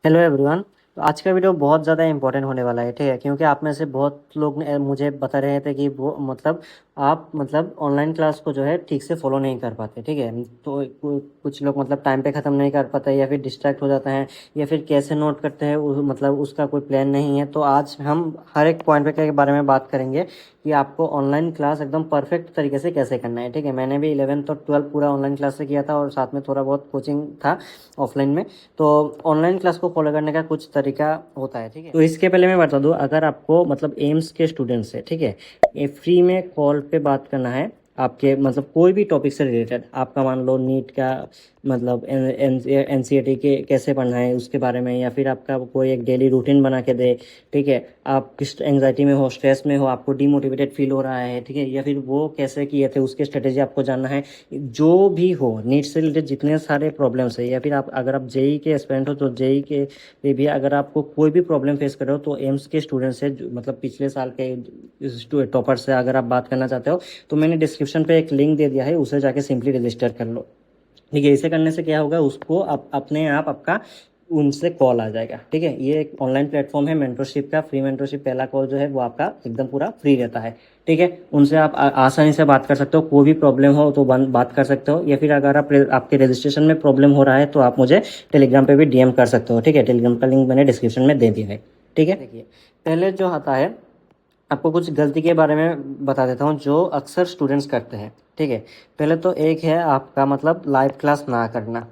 Hello everyone. तो आज का वीडियो बहुत ज़्यादा इंपॉर्टेंट होने वाला है, ठीक है। क्योंकि आप में से बहुत लोग ने मुझे बता रहे थे कि वो मतलब आप मतलब ऑनलाइन क्लास को जो है ठीक से फॉलो नहीं कर पाते, ठीक है। तो कुछ लोग मतलब टाइम पे ख़त्म नहीं कर पाते या फिर डिस्ट्रैक्ट हो जाते हैं या फिर कैसे नोट करते हैं मतलब उसका कोई प्लान नहीं है। तो आज हम हर एक पॉइंट पे के बारे में बात करेंगे कि आपको ऑनलाइन क्लास एकदम परफेक्ट तरीके से कैसे करना है, ठीक है। मैंने भी 11th और 12th पूरा ऑनलाइन क्लास से किया था और साथ में थोड़ा बहुत कोचिंग था ऑफलाइन में। तो ऑनलाइन क्लास को फॉलो करने का कुछ तरीका होता है, ठीक है। तो इसके पहले मैं बता दूं, अगर आपको मतलब एम्स के स्टूडेंट्स है, ठीक है, ये फ्री में कॉल पे बात करना है आपके मतलब कोई भी टॉपिक से रिलेटेड, आपका मान लो नीट का मतलब एनसीईआरटी के कैसे पढ़ना है उसके बारे में, या फिर आपका कोई एक डेली रूटीन बना के दे, ठीक है। आप किस एंग्जाइटी में हो, स्ट्रेस में हो, आपको डिमोटिवेटेड फील हो रहा है, ठीक है, या फिर वो कैसे किए थे उसके स्ट्रेटेजी आपको जानना है। जो भी हो नीट से रिलेटेड जितने सारे प्रॉब्लम्स है, या फिर आप अगर आप जेई के एस्पिरेंट हो तो जेई के लिए भी अगर आपको कोई भी प्रॉब्लम फेस कर रहे हो तो एम्स के स्टूडेंट से मतलब पिछले साल के टॉपर से अगर आप बात करना चाहते हो तो मैंने डिस्क्रिप्शन पे एक लिंक दे दिया है, उसे जाके सिंपली रजिस्टर कर लो, ठीक है। इसे करने से क्या होगा, उसको अपने आप आपका उनसे कॉल आ जाएगा, ठीक है। ये एक ऑनलाइन प्लेटफॉर्म है मेंटरशिप का, फ्री मेंटरशिप। पहला कॉल जो है वो आपका एकदम पूरा फ्री रहता है, ठीक है। उनसे आप आसानी से बात कर सकते हो, कोई भी प्रॉब्लम हो तो बात कर सकते हो, या फिर अगर आप आपके रजिस्ट्रेशन में प्रॉब्लम हो रहा है तो आप मुझे टेलीग्राम पे भी डीएम कर सकते हो, ठीक है। टेलीग्राम का लिंक मैंने डिस्क्रिप्शन में दे दिया है, ठीक है। देखिए, पहले जो आता है आपको कुछ गलती के बारे में बता देता हूँ जो अक्सर स्टूडेंट्स करते हैं, ठीक है। पहले तो एक है आपका मतलब लाइव क्लास ना करना।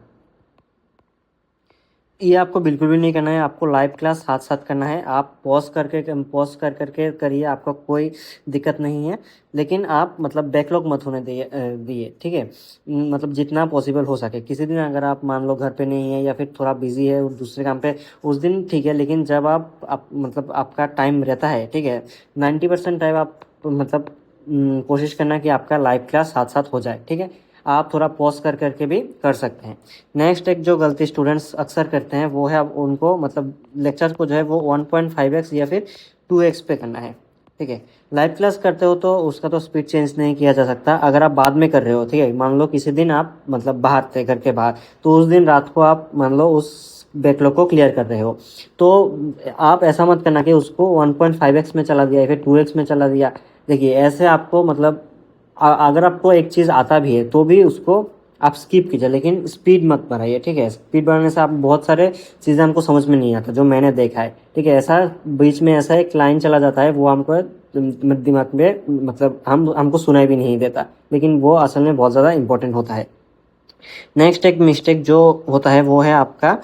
ये आपको बिल्कुल भी नहीं करना है, आपको लाइव क्लास साथ साथ करना है। आप पॉज कर करके करिए, आपका कोई दिक्कत नहीं है। लेकिन आप मतलब बैकलॉग मत होने दिए, ठीक है। मतलब जितना पॉसिबल हो सके, किसी दिन अगर आप मान लो घर पे नहीं है या फिर थोड़ा बिजी है दूसरे काम पे, उस दिन ठीक है। लेकिन जब आप मतलब आपका टाइम रहता है, ठीक है, 90% टाइम आप मतलब कोशिश करना कि आपका लाइव क्लास साथ साथ हो जाए, ठीक है। आप थोड़ा पॉज कर करके भी कर सकते हैं। नेक्स्ट एक जो गलती स्टूडेंट्स अक्सर करते हैं वो है, अब उनको मतलब लेक्चर को जो है वो 1.5x या फिर 2x पे करना है, ठीक है। लाइव क्लास करते हो तो उसका तो स्पीड चेंज नहीं किया जा सकता। अगर आप बाद में कर रहे हो, ठीक है, मान लो किसी दिन आप मतलब बाहर थे, घर के बाहर, तो उस दिन रात को आप मान लो उस बैकलॉग को क्लियर कर रहे हो, तो आप ऐसा मत करना कि उसको 1.5x में चला दिया या फिर 2x में चला दिया। देखिए, ऐसे आपको मतलब अगर आपको एक चीज़ आता भी है तो भी उसको आप स्किप कीजिए, लेकिन स्पीड मत बढ़ाइए, ठीक है। स्पीड बढ़ाने से आप बहुत सारे चीज़ें हमको समझ में नहीं आता, जो मैंने देखा है, ठीक है। ऐसा बीच में ऐसा एक लाइन चला जाता है, वो हमको दिमाग में मतलब हमको सुनाई भी नहीं देता, लेकिन वो असल में बहुत ज़्यादा इंपॉर्टेंट होता है। नेक्स्ट एक मिस्टेक जो होता है वो है आपका,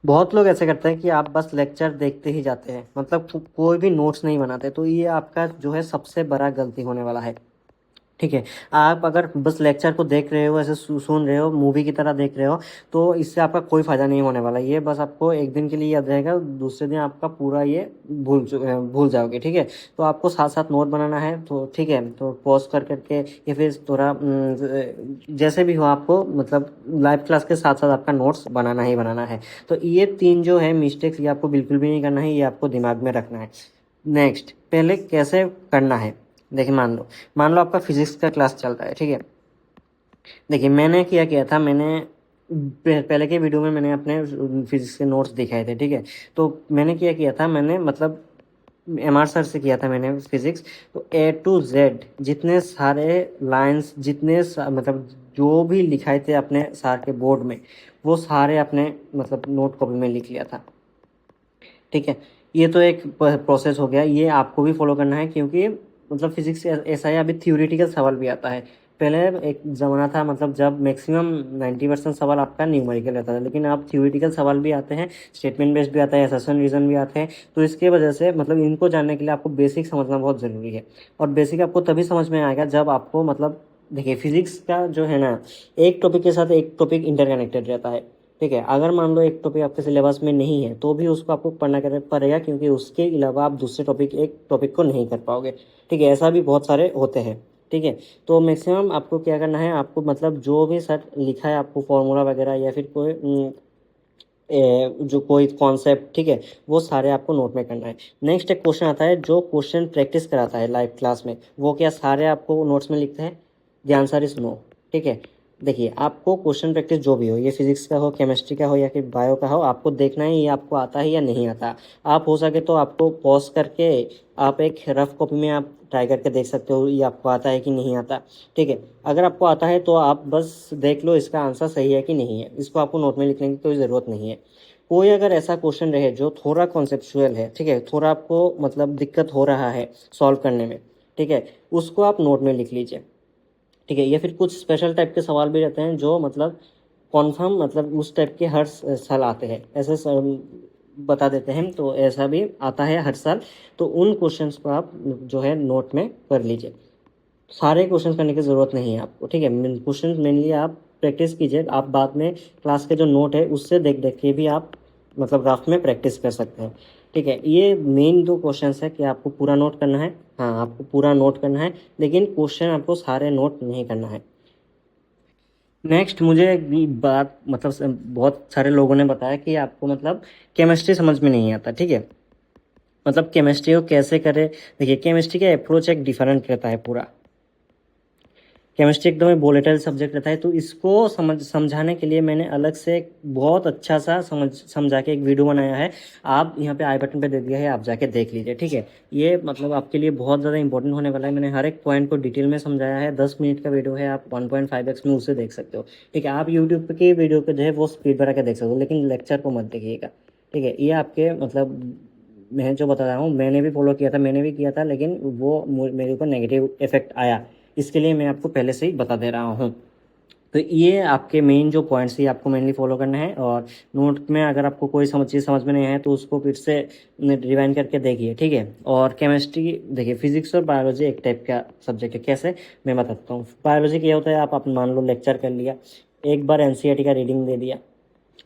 बहुत लोग ऐसे करते हैं कि आप बस लेक्चर देखते ही जाते हैं, मतलब कोई भी नोट्स नहीं बनाते। तो ये आपका जो है सबसे बड़ा गलती होने वाला है, ठीक है। आप अगर बस लेक्चर को देख रहे हो, ऐसे सुन रहे हो, मूवी की तरह देख रहे हो, तो इससे आपका कोई फ़ायदा नहीं होने वाला। ये बस आपको एक दिन के लिए याद रहेगा, दूसरे दिन आपका पूरा ये भूल जाओगे, ठीक है। तो आपको साथ साथ नोट बनाना है, तो ठीक है, तो पॉज कर करके या फिर थोड़ा जैसे भी हो आपको मतलब लाइव क्लास के साथ साथ आपका नोट्स बनाना ही बनाना है। तो ये तीन जो है मिस्टेक्स, ये आपको बिल्कुल भी नहीं करना है, ये आपको दिमाग में रखना है। नेक्स्ट, पहले कैसे करना है। देखिए, मान लो आपका फिजिक्स का क्लास चल रहा है, ठीक है। देखिए, मैंने क्या किया था, मैंने पहले के वीडियो में मैंने अपने फिजिक्स के नोट्स दिखाए थे, ठीक है। तो मैंने क्या किया था, मैंने मतलब एमआर सर से किया था मैंने फिजिक्स। तो A to Z जितने सारे लाइंस, मतलब जो भी लिखाए थे अपने सर के बोर्ड में, वो सारे अपने मतलब नोट कॉपी में लिख लिया था, ठीक है। ये तो एक प्रोसेस हो गया, ये आपको भी फॉलो करना है, क्योंकि मतलब फिजिक्स ऐसा है, अभी थ्योरेटिकल सवाल भी आता है। पहले एक ज़माना था मतलब जब मैक्सिमम 90% सवाल आपका न्यूमेरिकल रहता था, लेकिन अब थ्योरेटिकल सवाल भी आते हैं, स्टेटमेंट बेस्ड भी आता है, असर्शन रीजन भी आते हैं। तो इसके वजह से मतलब इनको जानने के लिए आपको बेसिक समझना बहुत ज़रूरी है। और बेसिक आपको तभी समझ में आएगा जब आपको मतलब देखिए, फिजिक्स का जो है ना, एक टॉपिक के साथ एक टॉपिक इंटरकनेक्टेड रहता है, ठीक है। अगर मान लो एक टॉपिक आपके सिलेबस में नहीं है तो भी उसको आपको पढ़ना पड़ेगा, क्योंकि उसके अलावा आप दूसरे एक टॉपिक को नहीं कर पाओगे, ठीक है। ऐसा भी बहुत सारे होते हैं, ठीक है। तो मैक्सिमम आपको क्या करना है, आपको मतलब जो भी सर लिखा है आपको फॉर्मूला वगैरह या फिर कोई जो कोई कॉन्सेप्ट, ठीक है, वो सारे आपको नोट में करना है। नेक्स्ट एक क्वेश्चन आता है, जो क्वेश्चन प्रैक्टिस कराता है लाइव क्लास में, वो क्या सारे आपको नोट्स में लिखते हैं? द आंसर इज नो, ठीक है। देखिए आपको क्वेश्चन प्रैक्टिस जो भी हो, ये फिजिक्स का हो, केमिस्ट्री का हो या फिर बायो का हो, आपको देखना है ये आपको आता है या नहीं आता। आप हो सके तो आपको पॉज करके आप एक रफ कॉपी में आप ट्राई करके देख सकते हो ये आपको आता है कि नहीं आता। ठीक है, अगर आपको आता है तो आप बस देख लो इसका आंसर सही है कि नहीं है, इसको आपको नोट में लिखने की कोई ज़रूरत नहीं है। कोई अगर ऐसा क्वेश्चन रहे जो थोड़ा कॉन्सेप्चुअल है, ठीक है, थोड़ा आपको मतलब दिक्कत हो रहा है सॉल्व करने में, ठीक है, उसको आप नोट में लिख लीजिए। ठीक है, या फिर कुछ स्पेशल टाइप के सवाल भी रहते हैं जो मतलब कॉन्फर्म मतलब उस टाइप के हर साल आते हैं, ऐसे बता देते हैं, तो ऐसा भी आता है हर साल। तो उन क्वेश्चंस को आप जो है नोट में कर लीजिए। सारे क्वेश्चन करने की ज़रूरत नहीं है आपको। ठीक है, क्वेश्चन मेनली आप प्रैक्टिस कीजिए, आप बाद में क्लास के जो नोट है उससे देख देख के भी आप मतलब राफ्ट में प्रैक्टिस कर सकते हैं। ठीक है, ये मेन दो क्वेश्चंस है कि आपको पूरा नोट करना है। हाँ, आपको पूरा नोट करना है, लेकिन क्वेश्चन आपको सारे नोट नहीं करना है। नेक्स्ट मुझे एक बात मतलब बहुत सारे लोगों ने बताया कि आपको मतलब केमिस्ट्री समझ में नहीं आता। ठीक है, मतलब केमिस्ट्री को कैसे करें। देखिए केमिस्ट्री का अप्रोच एक डिफरेंट रहता है पूरा। केमिस्ट्री एकदम ही वोलेटाइल सब्जेक्ट रहता है, तो इसको समझाने के लिए मैंने अलग से एक बहुत अच्छा सा समझा के एक वीडियो बनाया है। आप यहाँ पे आई बटन पे दे दिया है, आप जाके देख लीजिए। ठीक है, ये मतलब आपके लिए बहुत ज़्यादा इंपॉर्टेंट होने वाला है। मैंने हर एक पॉइंट को डिटेल में समझाया है। 10 मिनट का वीडियो है, आप 1.5x में उसे देख सकते हो। ठीक है, आप यूट्यूब की वीडियो को जो है वो स्पीड बढ़ा के देख सकते हो, लेकिन लेक्चर को मत देखिएगा। ठीक है, ये आपके मतलब मैं जो बता रहा हूँ मैंने भी फॉलो किया था, मैंने भी किया था, लेकिन वो मेरे ऊपर नेगेटिव इफेक्ट आया, इसके लिए मैं आपको पहले से ही बता दे रहा हूँ। तो ये आपके मेन जो पॉइंट्स ही आपको मेनली फॉलो करना है। और नोट में अगर आपको कोई चीज़ समझ में नहीं आए तो उसको फिर से रिवाइंड करके देखिए। ठीक है, और केमिस्ट्री देखिए, फिजिक्स और बायोलॉजी एक टाइप का सब्जेक्ट है। कैसे, मैं बताता हूँ। बायोलॉजी क्या होता है, आप मान लो लेक्चर कर लिया, एक बार एनसीईआरटी का रीडिंग दे दिया,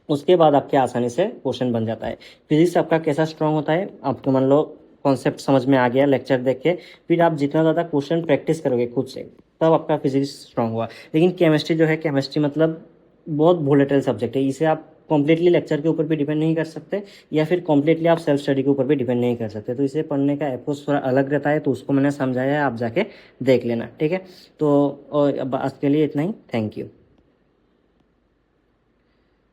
उसके बाद आपके आसानी से क्वेश्चन बन जाता है। फिजिक्स आपका कैसा स्ट्रांग होता है, आपको मान लो कॉन्सेप्ट समझ में आ गया लेक्चर देख के, फिर आप जितना ज़्यादा क्वेश्चन प्रैक्टिस करोगे खुद से, तब आपका फिजिक्स स्ट्रांग हुआ। लेकिन केमिस्ट्री जो है, केमिस्ट्री मतलब बहुत वोलेटाइल सब्जेक्ट है, इसे आप कम्प्लीटली लेक्चर के ऊपर भी डिपेंड नहीं कर सकते, या फिर कम्प्लीटली आप सेल्फ स्टडी के ऊपर भी डिपेंड नहीं कर सकते। तो इसे पढ़ने का अप्रोच थोड़ा अलग रहता है, तो उसको मैंने समझाया है, आप जाके देख लेना। ठीक है, तो और अब आज के लिए इतना ही। Thank you.